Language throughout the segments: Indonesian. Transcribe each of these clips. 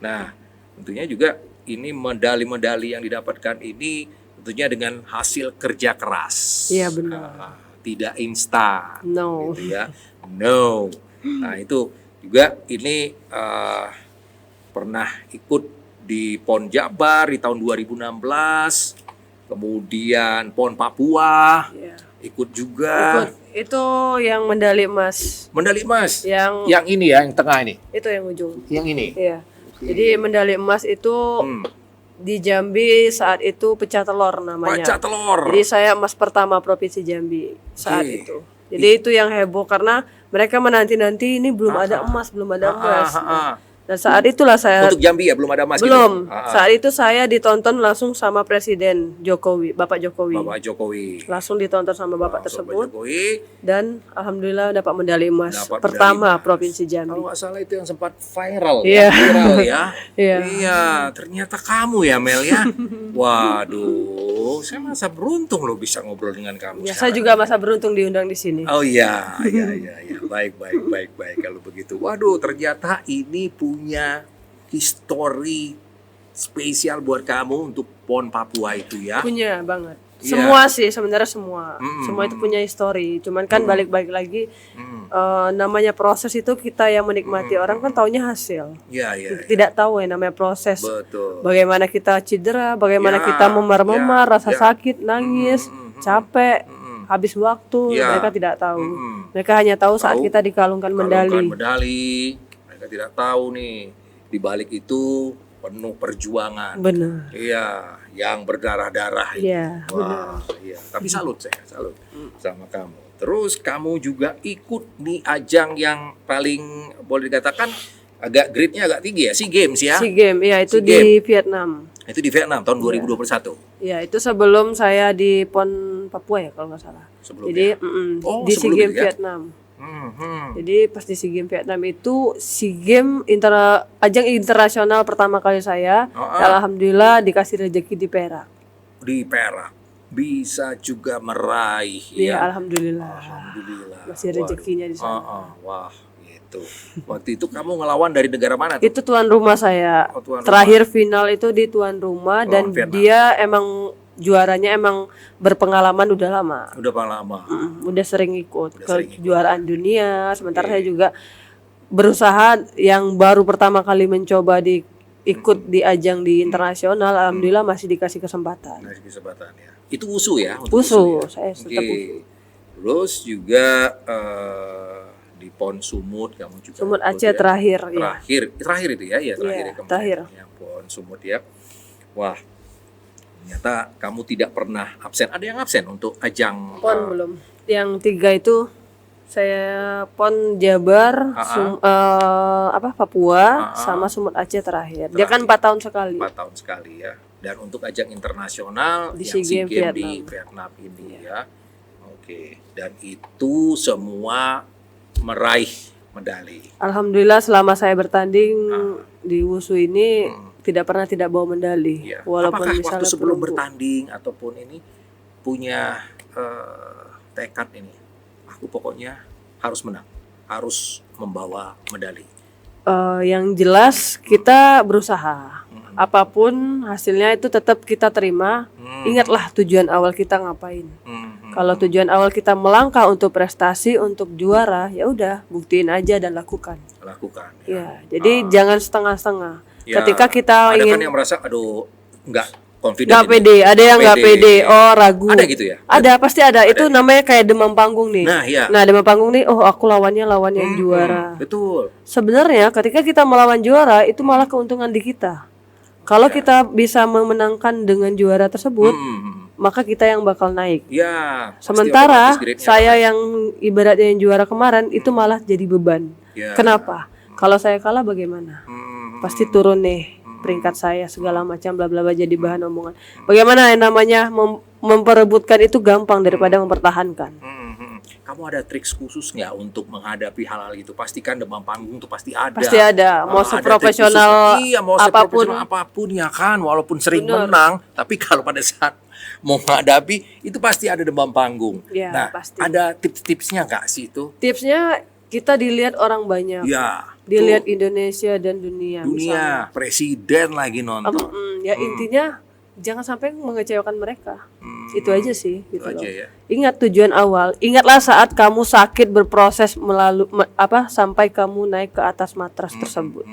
Nah, tentunya juga ini medali-medali yang didapatkan ini tentunya dengan hasil kerja keras. Iya, benar. Tidak instan. No. Gitu ya. No. Nah, itu juga ini pernah ikut di PON Jabar di tahun 2016. Kemudian PON Papua. Iya. Ikut juga. Itu yang medali emas. Medali emas. Yang ini ya, yang tengah ini. itu yang ujung. Yang ini. Iya. Jadi medali emas itu di Jambi saat itu pecah telur namanya. Pecah telur. Jadi saya emas pertama Provinsi Jambi saat itu. Jadi itu yang heboh karena mereka menanti-nanti ini belum ada emas. Dan saat itulah saya untuk Jambi ya belum ada emas. belum. Gitu. Saat itu saya ditonton langsung sama Presiden Jokowi, Bapak Jokowi. Bapak Jokowi. Langsung ditonton sama Bapak tersebut. Bapak Jokowi. Dan alhamdulillah dapat medali emas Dapat pertama medali emas. Provinsi Jambi. Kalau nggak salah itu yang sempat viral. Iya. Viral ya. Iya. Iya, ternyata kamu ya Mel ya. Waduh, saya merasa beruntung loh bisa ngobrol dengan kamu. Ya, saya juga masa beruntung diundang di sini. Oh iya. Baik. Kalau begitu. Waduh, ternyata ini punya histori spesial buat kamu untuk PON Papua itu ya. Punya banget. Iya. Semua sih sebenarnya semua. Semua itu punya histori. Cuman kan balik-balik lagi namanya proses itu kita yang menikmati, orang kan taunya hasil. Iya. Tidak tahu ya namanya proses. Betul. Bagaimana kita cedera, bagaimana Ya, kita memar-memar, rasa ya. sakit, nangis, capek, habis waktu, Ya. mereka tidak tahu. Mereka hanya tahu saat kita dikalungkan medali. Mereka tidak tahu nih di balik itu penuh perjuangan. Benar. Iya, yang berdarah-darah. Iya, Wah, iya. Tapi salut sama kamu. Terus kamu juga ikut di ajang yang paling boleh dikatakan agak grade-nya agak tinggi ya, SEA Games ya. SEA Games, ya itu SEA di Games. Vietnam. Itu di Vietnam tahun 2021. Ya itu sebelum saya di PON Papua ya kalau nggak salah. Sebelumnya. Jadi di SEA sebelum Games itu ya? Vietnam. Jadi pas di SEA Games Vietnam itu SEA Games ajang internasional pertama kali saya. Alhamdulillah dikasih rezeki di Perak. Di Perak bisa juga meraih Iya, ya. alhamdulillah. Masih rezekinya di sana. Wah, gitu. Waktu itu kamu ngelawan dari negara mana tuh? Itu tuan rumah saya. Oh, tuan Terakhir final itu di tuan rumah dan Vietnam. dia emang juaranya emang berpengalaman udah lama. Udah lama. Udah sering ikut kejuaraan dunia. Sementara saya juga berusaha yang baru pertama kali mencoba ikut di ajang di internasional. Alhamdulillah masih dikasih kesempatan. Nah, kesempatan ya. Itu wusu ya? Wusu, ya? saya tetap wusu. Terus juga di PON Sumut kamu juga. Sumut Aceh terakhir ya. Terakhir itu ya, terakhir ya terakhir. Yang PON Sumut ya. Wah, ternyata kamu tidak pernah absen. Ada yang absen untuk ajang PON belum. Yang 3 itu saya PON Jabar, Papua, sama Sumut Aceh terakhir. Dia kan 4 tahun sekali. 4 tahun sekali ya. Dan untuk ajang internasional di yang SEA Games Games di Vietnam ini ya. Oke. Dan itu semua meraih medali. Alhamdulillah selama saya bertanding di wusu ini tidak pernah tidak bawa medali. Ya. Walaupun Apakah misalnya waktu sebelum perunggu. bertanding ataupun ini punya tekad ini? Aku pokoknya harus menang, harus membawa medali. Yang jelas kita berusaha. Apapun hasilnya itu tetap kita terima. Ingatlah tujuan awal kita ngapain. Kalau tujuan awal kita melangkah untuk prestasi, untuk juara, ya udah buktiin aja dan lakukan. Lakukan. Ya, jadi jangan setengah-setengah. Ya, Ketika kita ada ingin kan yang merasa aduh nggak confident. nggak pede, ada yang nggak pede, ragu. Ada gitu ya? Ada, pasti ada. Itu namanya kayak demam panggung nih. Nah, iya. Nah, demam panggung nih, aku lawan yang juara. Betul. Sebenarnya ketika kita melawan juara itu malah keuntungan di kita. Kalau kita bisa memenangkan dengan juara tersebut, maka kita yang bakal naik. Ya. Sementara saya yang ibaratnya yang juara kemarin itu malah jadi beban. Ya. Kenapa? Kalau saya kalah bagaimana? Pasti turun nih peringkat saya segala macam bla bla bla jadi bahan omongan. Bagaimana yang namanya memperebutkan itu gampang daripada mempertahankan. Kamu ada trik khusus nggak untuk menghadapi hal-hal itu? Pastikan demam panggung itu pasti ada. Pasti ada. Mau seprofesional apapun ya kan, walaupun sering menang, tapi kalau pada saat mau menghadapi itu pasti ada demam panggung. Ya, nah, pasti. ada tips-tipsnya nggak sih itu? Tipsnya kita dilihat orang banyak, Ya, dilihat tuh, Indonesia dan dunia. dunia, presiden lagi nonton. Ya intinya jangan sampai mengecewakan mereka. Itu aja sih Itu gitu aja loh. ya. Ingat tujuan awal. Ingatlah saat kamu sakit berproses sampai kamu naik ke atas matras tersebut.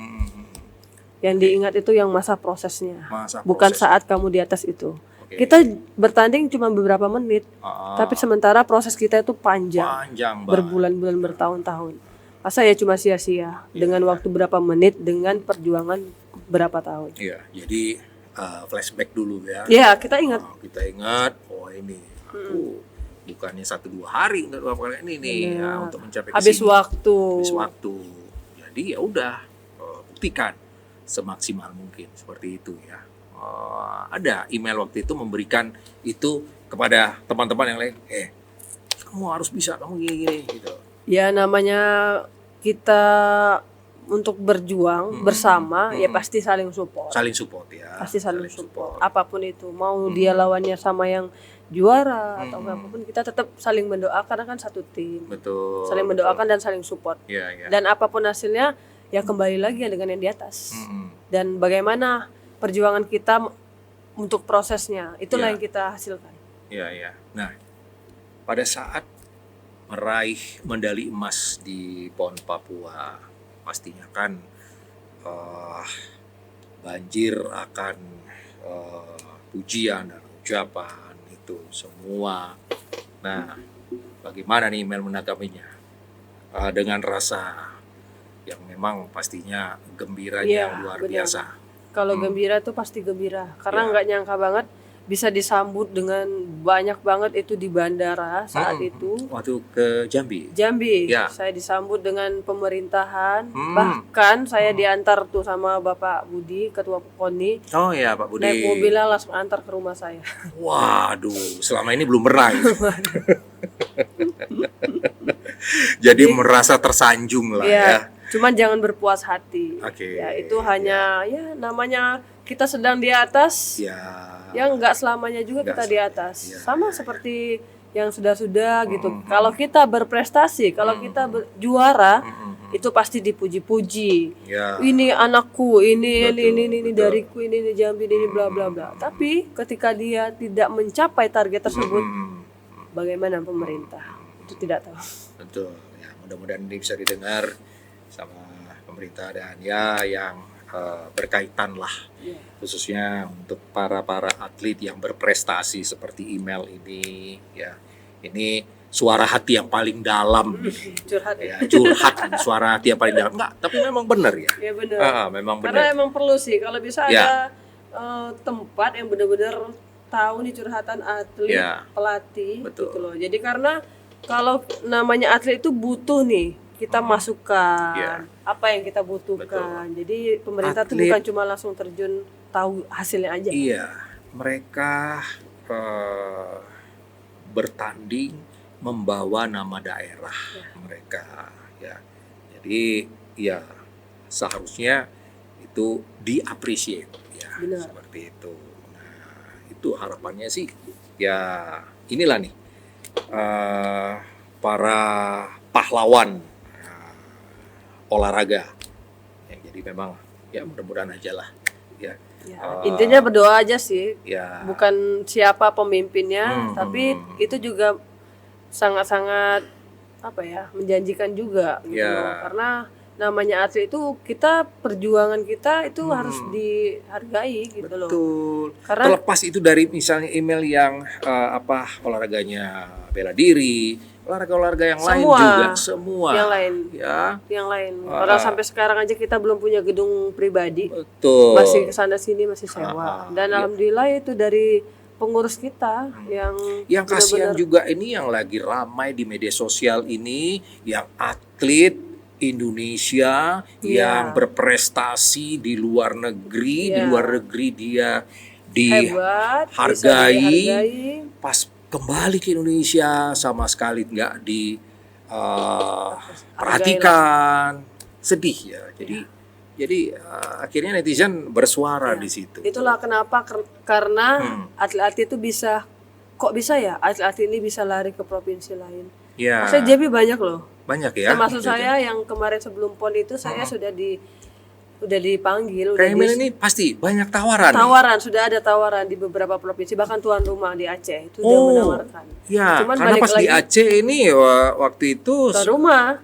Yang diingat itu yang masa prosesnya. Masa Bukan proses. saat kamu di atas itu. Oke. Kita bertanding cuma beberapa menit, Ah, tapi sementara proses kita itu panjang, panjang banget. berbulan-bulan, bertahun-tahun. Masa ya cuma sia-sia dengan waktu berapa menit, dengan perjuangan berapa tahun. Iya, jadi flashback dulu ya. Ya, kita ingat. Kita ingat, oh ini aku bukannya 1-2 hari nggak beberapa kali ini nih ya, untuk mencapai Habis kesini. waktu. Habis waktu. Jadi ya udah, buktikan semaksimal mungkin seperti itu ya. Ada email waktu itu memberikan itu kepada teman-teman yang lain. Kamu harus bisa, kamu gini gitu. Ya namanya kita untuk berjuang bersama ya pasti saling support. Saling support ya. Pasti saling support. Apapun itu, mau dia lawannya sama yang juara atau apapun, kita tetap saling mendoakan karena kan satu tim. Betul. Saling mendoakan dan saling support. Iya, iya. Dan apapun hasilnya ya kembali lagi ya dengan yang di atas. Dan bagaimana perjuangan kita untuk prosesnya, itulah Ya. yang kita hasilkan. Iya, iya. Nah, pada saat meraih medali emas di PON Papua, pastinya kan banjir akan pujian dan ucapan itu semua. Nah, bagaimana nih Mel menanggapinya? Dengan rasa yang memang pastinya gembiranya Iya, yang luar benar. biasa. Kalau gembira tuh pasti gembira, karena Ya. nggak nyangka banget bisa disambut dengan banyak banget itu di bandara saat itu. Waktu ke Jambi. Jambi, Ya. saya disambut dengan pemerintahan, bahkan saya diantar tuh sama Bapak Budi, Ketua PONI, Oh ya Pak Budi. naik mobilnya langsung antar ke rumah saya. Waduh, selama ini belum pernah. Gitu. Jadi merasa tersanjung lah ya. Cuman jangan berpuas hati. Oke, Ya itu hanya ya namanya kita sedang di atas. Ya. Ya nggak selamanya juga Nggak kita di atas. ya. Sama seperti yang sudah-sudah gitu. Kalau kita berprestasi, kalau kita juara, itu pasti dipuji-puji. Ya. Ini anakku, ini Betul. dariku, ini Jambi, ini bla bla bla. Tapi ketika dia tidak mencapai target tersebut, bagaimana pemerintah? Itu tidak tahu. Betul. Ya, mudah-mudahan ini bisa didengar sama pemerintah dan ya yang berkaitan lah, khususnya untuk para atlet yang berprestasi seperti email ini ya. Ini suara hati yang paling dalam ini. Curhat Ya, curhat suara hati yang paling dalam. Enggak, tapi memang benar ya. Ya benar. Memang Karena benar. emang perlu sih kalau bisa Ya. ada tempat yang benar-benar tahu nih curhatan atlet, Ya. pelatih Betul. gitu loh. Jadi karena kalau namanya atlet itu butuh nih kita masukkan Ya. apa yang kita butuhkan. Jadi pemerintah tuh Atlet- bukan cuma langsung terjun tahu hasilnya aja. Iya, mereka bertanding membawa nama daerah mereka ya. Jadi ya seharusnya itu diapresiasi ya. Benar. Seperti itu. Nah, itu harapannya sih ya inilah nih para pahlawan olahraga. Ya, jadi memang ya mudah-mudahan aja lah ya. Ya, intinya berdoa aja sih. Ya. Bukan siapa pemimpinnya, tapi itu juga sangat-sangat apa ya, menjanjikan juga gitu Ya. loh. Karena namanya atlet itu kita perjuangan kita itu harus dihargai gitu loh. Betul. Karena Terlepas itu dari misalnya email yang olahraganya bela diri, olahraga yang lain Semua. juga semua. Yang lain. Ya, yang lain. Orang sampai sekarang aja kita belum punya gedung pribadi. betul. Masih kesana sini masih sewa. Dan alhamdulillah itu dari pengurus kita yang Yang kasihan benar-benar- juga ini yang lagi ramai di media sosial ini, yang atlet Indonesia yang berprestasi di luar negeri, di Iya. luar negeri dia hebat, bisa dihargai, dihargai. pas kembali ke Indonesia sama sekali nggak diperhatikan, sedih ya. Jadi akhirnya netizen bersuara di situ. Itulah kenapa karena atlet-atlet itu bisa, kok bisa ya atlet-atlet ini bisa lari ke provinsi lain. Ya, Maksudnya Jambi banyak loh. Banyak ya. Termasuk gitu. saya yang kemarin sebelum PON itu saya sudah dipanggil, Kayak Emil ini pasti banyak tawaran. sudah ada tawaran di beberapa provinsi, bahkan tuan rumah di Aceh itu udah Oh, menawarkan. ya, Cuman karena balik pas di lagi, Aceh ini waktu itu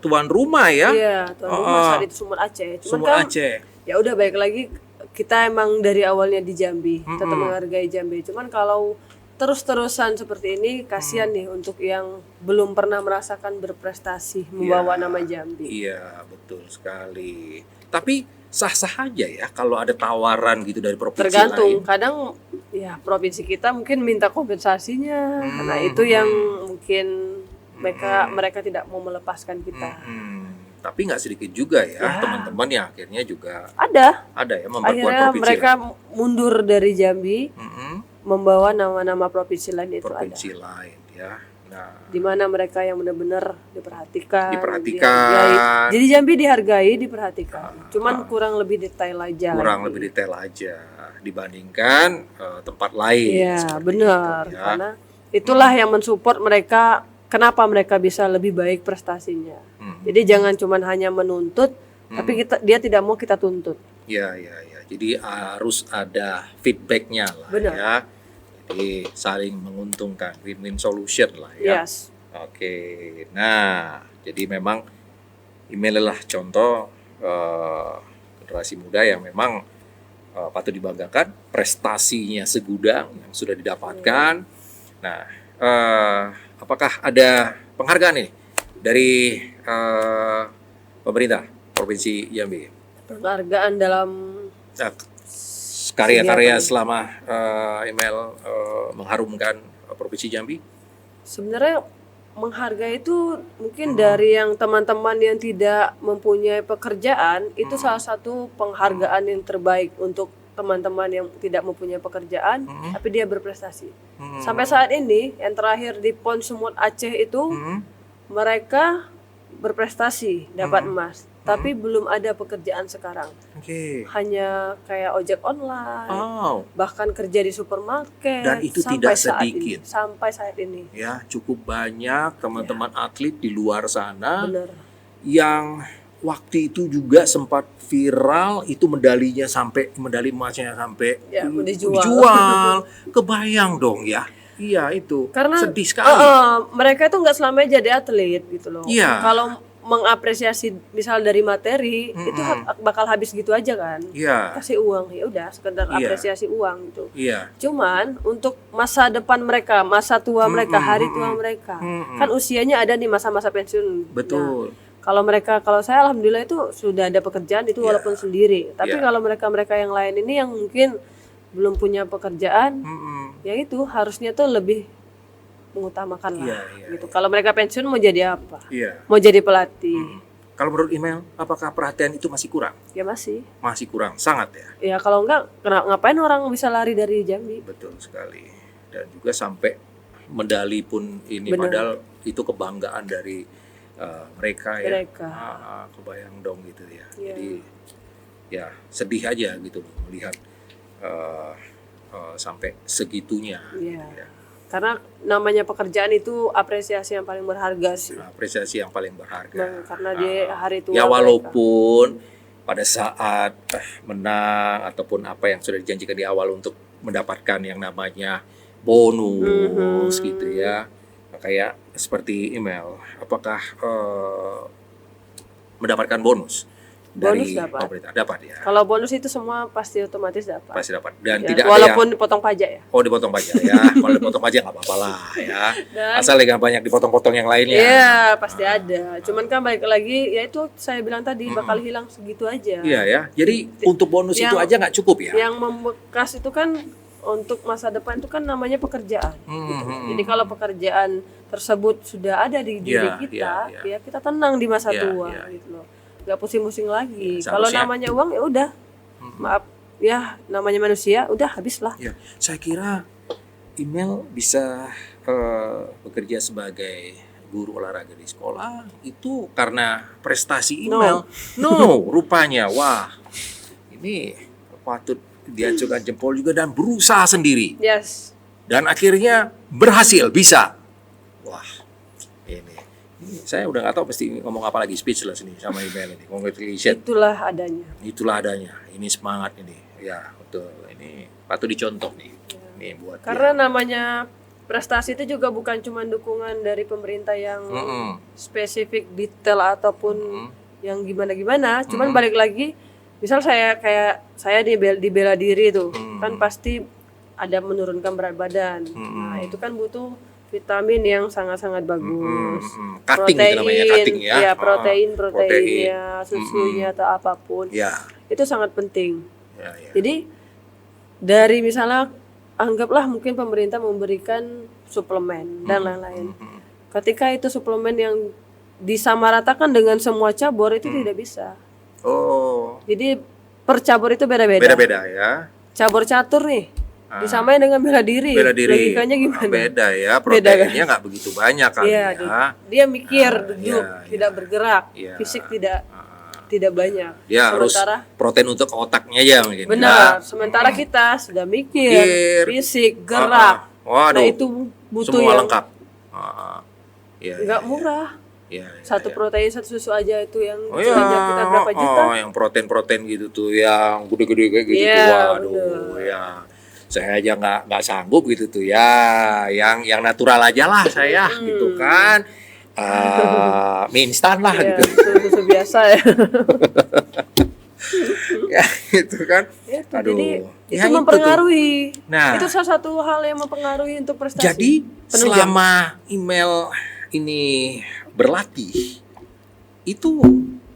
tuan rumah ya. Iya, tuan rumah saat itu Sumut Aceh. Cuman Sumut kan Aceh. ya udah, baik lagi kita emang dari awalnya di Jambi, tetap menghargai Jambi. Cuman kalau terus-terusan seperti ini kasihan nih untuk yang belum pernah merasakan berprestasi membawa nama Jambi. Iya, betul sekali. Tapi sah-sah aja ya kalau ada tawaran gitu dari provinsi Tergantung, lain. kadang ya provinsi kita mungkin minta kompensasinya, karena itu yang mungkin mereka tidak mau melepaskan kita. Tapi nggak sedikit juga ya teman-teman yang akhirnya juga Ada ya memperkuat akhirnya provinsi mereka lain. mundur dari Jambi, membawa nama-nama provinsi lain itu Provinsi ada. lain ya. Nah, Di mana mereka yang benar-benar diperhatikan. Diperhatikan. Jadi Jambi dihargai, diperhatikan. Cuman kurang lebih detail aja. lebih detail aja dibandingkan tempat lain. Iya, seperti benar. itu, ya. Karena itulah yang mensupport mereka, kenapa mereka bisa lebih baik prestasinya. Jadi jangan cuman hanya menuntut, tapi dia tidak mau kita tuntut. Ya. Jadi harus ada feedbacknya lah. Benar. Ya. Jadi saling menguntungkan, win-win solution lah ya. Yes. Oke, nah jadi memang inilah contoh generasi muda yang memang patut dibanggakan, prestasinya segudang yang sudah didapatkan. Nah, apakah ada penghargaan nih dari pemerintah Provinsi Jambi? Penghargaan dalam Nah, karya-karya selama email mengharumkan Provinsi Jambi? sebenarnya menghargai itu mungkin dari yang teman-teman yang tidak mempunyai pekerjaan, itu salah satu penghargaan yang terbaik untuk teman-teman yang tidak mempunyai pekerjaan tapi dia berprestasi. Sampai saat ini yang terakhir di PON Sumut Aceh itu mereka berprestasi dapat emas, tapi belum ada pekerjaan sekarang. Hanya kayak ojek online, bahkan kerja di supermarket. Dan itu tidak sedikit. Sampai saat ini. Ya, cukup banyak teman-teman atlet di luar sana. Benar. Yang waktu itu juga sempat viral, itu medali emasnya sampai dijual. Kebayang dong ya. Iya, itu karena sedih sekali. Mereka itu nggak selamanya jadi atlet gitu loh. Iya. Kalau mengapresiasi misal dari materi itu bakal habis gitu aja kan. Iya. Kasih uang, ya udah sekedar apresiasi uang gitu. Iya. Cuman untuk masa depan mereka, masa tua mereka, hari tua mereka, kan usianya ada di masa-masa pensiun. Betul. Kalau saya alhamdulillah itu sudah ada pekerjaan itu walaupun sendiri. Tapi kalau mereka yang lain ini yang mungkin belum punya pekerjaan, ya itu harusnya tuh lebih mengutamakan lah. Gitu. Kalau mereka pensiun mau jadi apa? Mau jadi pelatih. Kalau menurut email, apakah perhatian itu masih kurang? Ya masih. Masih kurang, sangat ya. Ya kalau enggak, ngapain orang bisa lari dari Jambi? Betul sekali. Dan juga sampai medali pun ini, padahal itu kebanggaan dari mereka ya. Kebayang dong gitu ya. Jadi ya sedih aja gitu loh melihat sampai segitunya. Ya. Karena namanya pekerjaan itu apresiasi yang paling berharga sih. Apresiasi yang paling berharga. Karena di hari tua. Ya walaupun pada saat menang ataupun apa yang sudah dijanjikan di awal untuk mendapatkan yang namanya bonus gitu ya. Kayak seperti email, apakah mendapatkan bonus dari pemerintah? Dapat ya. Kalau bonus itu semua pasti otomatis dapat. Pasti dapat. Dan ya, tidak walaupun dipotong pajak ya. Oh, dipotong pajak ya. Kalau dipotong pajak nggak apa-apa lah ya. Asal jangan banyak dipotong-potong yang lainnya. Iya, pasti ada. Cuman kan balik lagi, ya itu saya bilang tadi bakal hilang segitu aja. Iya ya. Jadi untuk bonus itu aja nggak cukup ya. Yang membekas itu kan untuk masa depan itu kan namanya pekerjaan. Gitu. Jadi kalau pekerjaan tersebut sudah ada di diri kita, ya kita tenang di masa tua gitu loh. Gak pusing-pusing lagi. Kalau namanya uang ya udah, maaf ya namanya manusia, udah habislah. Ya, saya kira email bisa bekerja sebagai guru olahraga di sekolah itu karena prestasi email. No, rupanya wah ini patut diacungkan jempol juga dan berusaha sendiri. Yes. Dan akhirnya berhasil, bisa. Wah, ini Saya udah nggak tahu mesti ngomong apa lagi, speechless nih sama email ini. Congratulations. Itulah adanya. Itulah adanya. Ini semangat ini. Ya, betul. Ini patut dicontoh nih. Nih buat Karena namanya prestasi itu juga bukan cuma dukungan dari pemerintah yang spesifik, detail ataupun yang gimana-gimana. Cuman balik lagi, misal kayak saya di bela diri tuh, kan pasti ada menurunkan berat badan. Nah, itu kan butuh vitamin yang sangat-sangat bagus. Cutting itu namanya, cutting ya. Ya, proteinnya, susunya atau apapun. Ya. Itu sangat penting. Ya. Jadi dari misalnya anggaplah mungkin pemerintah memberikan suplemen dan lain-lain. Ketika itu suplemen yang disamaratakan dengan semua cabur itu tidak bisa. Oh. Jadi per cabur itu beda-beda. Beda-beda ya. Cabur catur nih disamain dengan bela diri. Logikanya gimana? Beda ya, proteinnya nggak begitu banyak kali Iya, ya. dia mikir, duduk, iya, tidak bergerak, iya. fisik tidak banyak. Dia harus Sementara protein untuk otaknya ya mungkin. benar, Ya. sementara kita sudah mikir, fisik, gerak. Waduh. Nah, itu butuh semua yang lengkap. Iya. nggak murah. Iya. Satu protein, satu susu aja itu yang Oh iya, belanja kita berapa juta? yang protein gitu tuh, yang gede-gede kayak gitu Iya, tuh, waduh, ya, saya aja nggak sanggup gitu tuh, ya, yang natural aja lah saya, gitu kan, mie instan lah Iya, gitu, susu biasa ya. ya gitu kan, Itu, aduh, jadi ya itu mempengaruhi. Nah. Itu salah satu hal yang mempengaruhi untuk prestasi. Jadi Penunjang. selama email ini berlatih, itu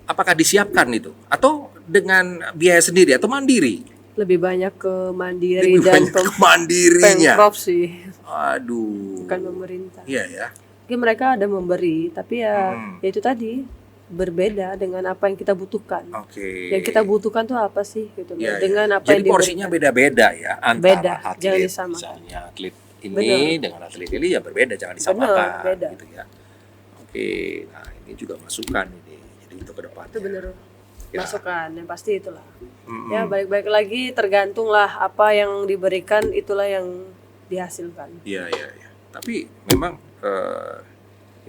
apakah disiapkan itu atau dengan biaya sendiri atau mandiri? Lebih banyak ke mandiri Lebih dan banyak ke mandirinya. Pemprov sih, Aduh. bukan pemerintah. Iya ya. Mungkin mereka ada memberi, tapi ya itu tadi berbeda dengan apa yang kita butuhkan. Oke. Yang kita butuhkan tuh apa sih gitu loh. Iya, Dengan iya. apa Jadi yang porsinya diberikan. beda-beda ya antara Beda, atlet, jangan disamakan. misalnya atlet ini dengan atlet ini ya berbeda, jangan disamakan. Benar, beda. Gitu ya. Oke, nah ini juga masukan ini. Jadi untuk ke depan. Itu bener Ya. masukan yang pasti itulah. Ya balik-balik lagi tergantunglah apa yang diberikan itulah yang dihasilkan. Iya. Tapi memang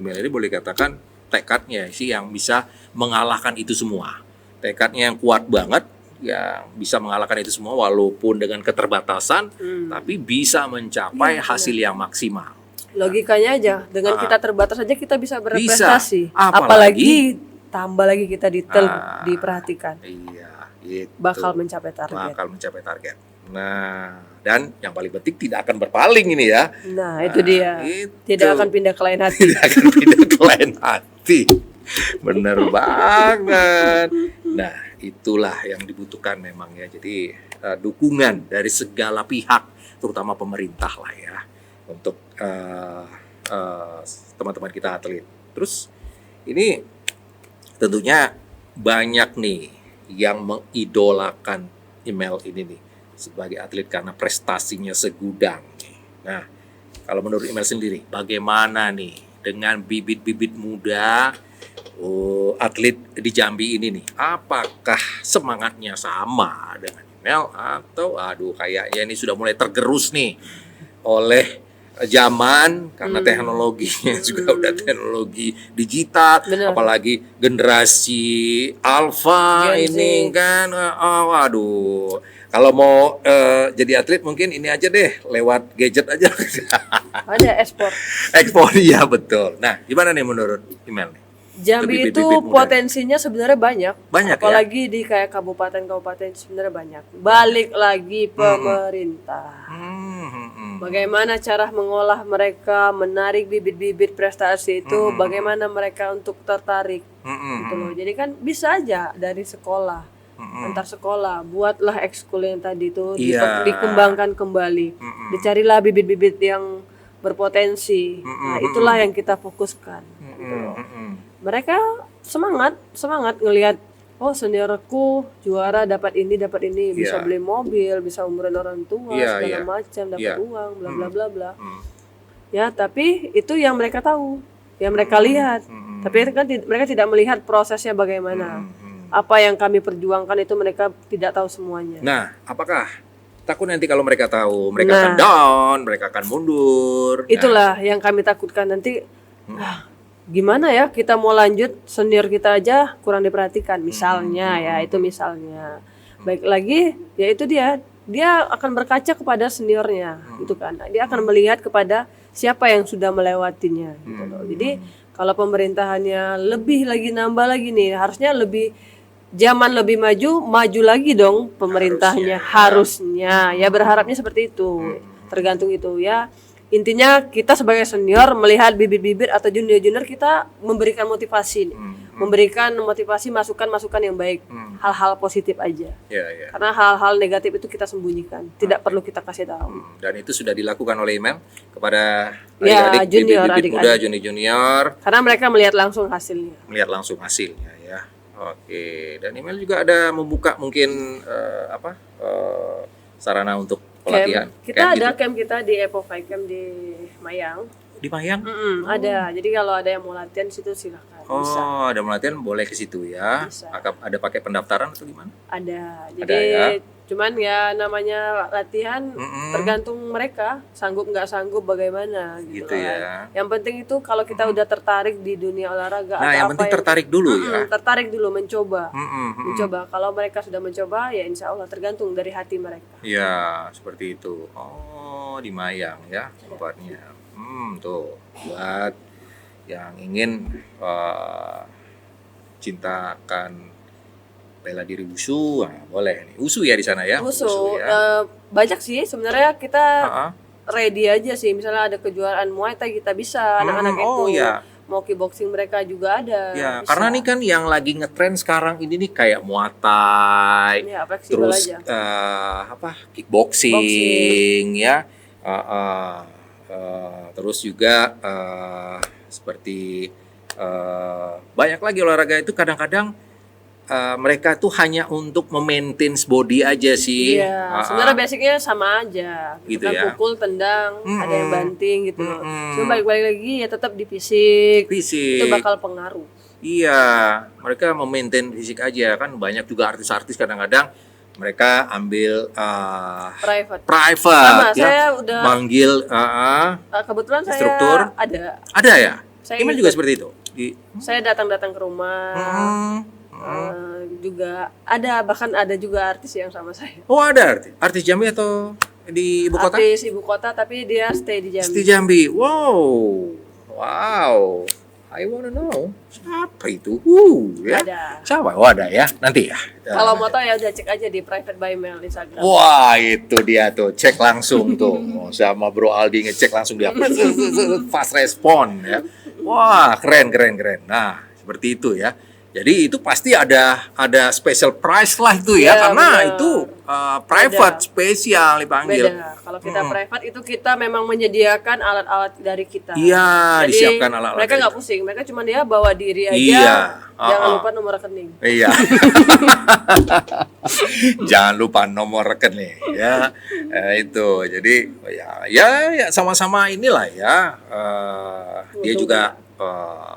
email ini boleh katakan tekadnya sih yang bisa mengalahkan itu semua. Tekadnya yang kuat banget, yang bisa mengalahkan itu semua walaupun dengan keterbatasan, tapi bisa mencapai hasil yang maksimal. Logikanya aja, dengan kita terbatas aja kita bisa berprestasi. Apalagi tambah lagi kita detail diperhatikan. Iya, itu. Bakal mencapai target. Bakal mencapai target. Nah, dan yang paling penting tidak akan berpaling ini ya. Nah, itu dia. Itu. Tidak akan pindah ke lain hati. Tidak akan pindah ke lain hati. Bener banget. Nah, itulah yang dibutuhkan memang ya. Jadi dukungan dari segala pihak, terutama pemerintah lah ya, untuk teman-teman kita atlet. Terus ini tentunya banyak nih yang mengidolakan email ini nih sebagai atlet karena prestasinya segudang nih. Nah, kalau menurut email sendiri, bagaimana nih dengan bibit-bibit muda atlet di Jambi ini nih? Apakah semangatnya sama dengan email atau kayaknya ini sudah mulai tergerus nih oleh zaman karena teknologinya juga udah teknologi digital. Bener. Apalagi generasi alpha Gen Z. ini kan waduh, kalau mau jadi atlet mungkin ini aja deh, lewat gadget aja. Ada ekspor. Ekspor, iya betul. Nah, gimana nih menurut email nih? Jambi Bibit-bibit itu muda. potensinya sebenarnya banyak. Banyak ya? Apalagi di kayak kabupaten-kabupaten sebenarnya banyak. Balik lagi pemerintah. Bagaimana cara mengolah mereka, menarik bibit-bibit prestasi itu, bagaimana mereka untuk tertarik. Gitu loh. Jadi kan bisa aja dari sekolah, antar sekolah, buatlah ekskul yang tadi itu Iya. dikembangkan kembali. Dicarilah bibit-bibit yang berpotensi. Nah, itulah yang kita fokuskan. Gitu loh. Mereka semangat ngelihat, oh seniorku juara dapat ini bisa Iya. beli mobil, bisa umuran orang tua, Iya, segala iya. macam, dapat Iya. uang, bla bla bla bla. Ya, tapi itu yang mereka tahu, yang mereka lihat. Tapi kan mereka tidak melihat prosesnya bagaimana. Apa yang kami perjuangkan itu mereka tidak tahu semuanya. Nah, apakah takut nanti kalau mereka tahu mereka Nah. akan down, mereka akan mundur? Itulah yang kami takutkan nanti. gimana ya kita mau lanjut, senior kita aja kurang diperhatikan misalnya ya, itu misalnya. Baik lagi ya itu dia akan berkaca kepada seniornya gitu kan. Dia akan melihat kepada siapa yang sudah melewatinya gitu loh. Jadi kalau pemerintahannya lebih lagi nambah lagi nih, harusnya lebih zaman lebih maju lagi dong pemerintahnya, harusnya ya, berharapnya seperti itu. Tergantung itu ya. Intinya kita sebagai senior melihat bibit-bibit atau junior-junior, kita memberikan motivasi nih. Memberikan motivasi, masukan-masukan yang baik, hal-hal positif aja. Karena hal-hal negatif itu kita sembunyikan, tidak perlu kita kasih tahu. Dan itu sudah dilakukan oleh email kepada ya, adik-adik, junior, bibit-bibit muda, junior-junior. Karena mereka melihat langsung hasilnya. Ya. Oke. Dan email juga ada membuka mungkin sarana untuk pelatihan. Kita ada camp kita di Epo Five Camp di Mayang. Di Mayang? Ada. Jadi kalau ada yang mau latihan di situ silakan. Bisa. Ada mau latihan boleh ke situ ya. Bisa. Ada pakai pendaftaran atau gimana? Ada. Jadi Ada, ya? cuman ya namanya latihan tergantung mereka sanggup nggak sanggup bagaimana gitu kan. Ya. Yang penting itu kalau kita udah tertarik di dunia olahraga Nah, atau yang apa penting tertarik dulu ya. Tertarik dulu, mencoba. Mencoba. Kalau mereka sudah mencoba ya insya Allah tergantung dari hati mereka. Ya, seperti itu. Oh, di Mayang ya tempatnya. Tuh buat yang ingin cintakan bela diri wushu, boleh nih. Wushu ya di sana ya. Wushu ya. Banyak sih sebenarnya, kita ready aja sih. Misalnya ada kejuaraan Muay Thai kita bisa, anak-anak itu. Ya. Mau kickboxing mereka juga ada. Ya, bisa. karena nih kan yang lagi ngetren sekarang ini nih kayak Muay Thai, ya, terus kickboxing ya. Terus juga seperti banyak lagi olahraga itu kadang-kadang mereka tuh hanya untuk memaintain body aja sih. Iya, sebenarnya basicnya sama aja. Gitu kan, ya. pukul, tendang, ada yang banting gitu loh. Cuma balik-balik lagi ya tetap di fisik. Itu bakal pengaruh. Iya, mereka memaintain fisik aja kan. Banyak juga artis-artis kadang-kadang mereka ambil private sama, ya. Saya udah manggil kebetulan instruktur. Saya ada ya. Email juga ikut. seperti itu. Saya datang ke rumah. Juga ada, bahkan ada juga artis yang sama saya. Oh, ada artis Jambi atau di ibu kota? Artis ibu kota tapi dia stay di Jambi. Stay Jambi. Wow. I wanna know siapa itu. Ya. Ada. Siapa? Oh, ada ya. Nanti ya. Kalau mau tahu ya udah cek aja di private by mail Instagram. Wah, itu dia tuh. Cek langsung tuh. Sama Bro Aldi ngecek langsung dia. Fast respon ya. Wah, keren. Nah, seperti itu ya. Jadi itu pasti ada special price lah itu ya, karena bener. Itu private spesial dipanggil. Beda. Kalau kita private itu kita memang menyediakan alat-alat dari kita. Iya, jadi disiapkan alat-alat. Mereka nggak pusing, mereka cuma dia bawa diri aja. Iya. Jangan lupa nomor rekening. Iya. Jangan lupa nomor rekening ya. Itu. Jadi ya sama-sama inilah ya. Dia juga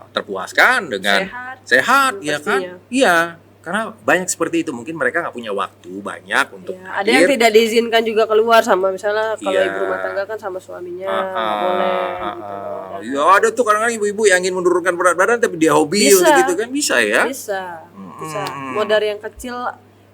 terpuaskan dengan sehat ya kan? Iya, karena banyak seperti itu. Mungkin mereka nggak punya waktu banyak untuk ya, ada yang tidak diizinkan juga keluar sama misalnya kalau ibu rumah tangga kan sama suaminya boleh gitu. Ya ada tuh kadang-kadang ibu-ibu yang ingin menurunkan berat badan tapi dia hobi gitu kan, bisa ya? Bisa. Mau dari yang kecil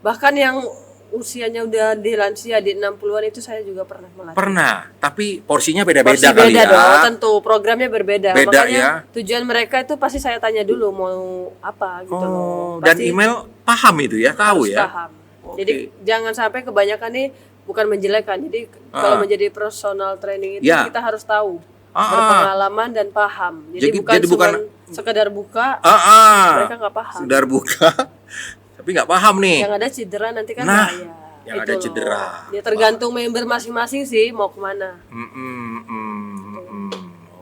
bahkan yang usianya udah di lansia di 60-an itu saya juga pernah melatih. Pernah, tapi porsinya beda-beda kali beda ya. Dong, tentu programnya berbeda. Beda, makanya ya. Tujuan mereka itu pasti saya tanya dulu mau apa gitu loh. Dan email paham itu ya, tahu ya. Paham. Jadi jangan sampai kebanyakan nih bukan menjelekkan. Jadi kalau menjadi personal training itu kita harus tahu. Berpengalaman dan paham. Jadi bukan sekedar buka. Mereka nggak paham. Sekedar buka. Tapi nggak paham nih. Yang ada cedera nanti kan bahaya. Yang ada cedera. Ya tergantung member masing-masing sih mau kemana.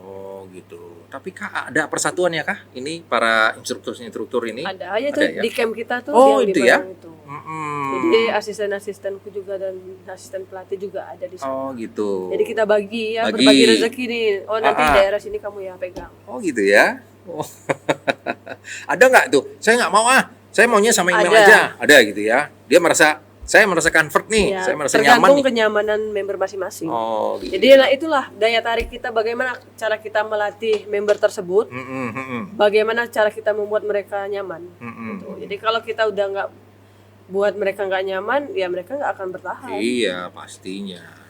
Oh gitu. Tapi Kak ada persatuan ya Kak? Ini para instruktur ini? Ada aja tuh ya? Di camp kita tuh. Oh yang itu ya? Itu. Jadi asisten-asistenku juga dan asisten pelatih juga ada di sana. Oh gitu. Jadi kita berbagi rezeki nih. Oh nanti daerah sini kamu ya pegang. Oh gitu ya. Oh. Ada nggak tuh? Saya nggak mau Saya maunya sama email aja. Ada gitu ya. Dia merasa saya merasa comfort nih, Ya, saya merasa nyaman tergantung nih. kenyamanan member masing-masing. Oh, gitu. Jadi nah itulah daya tarik kita, bagaimana cara kita melatih member tersebut, bagaimana cara kita membuat mereka nyaman. Gitu. Jadi kalau kita udah nggak buat mereka nggak nyaman, ya mereka nggak akan bertahan. Iya, pastinya.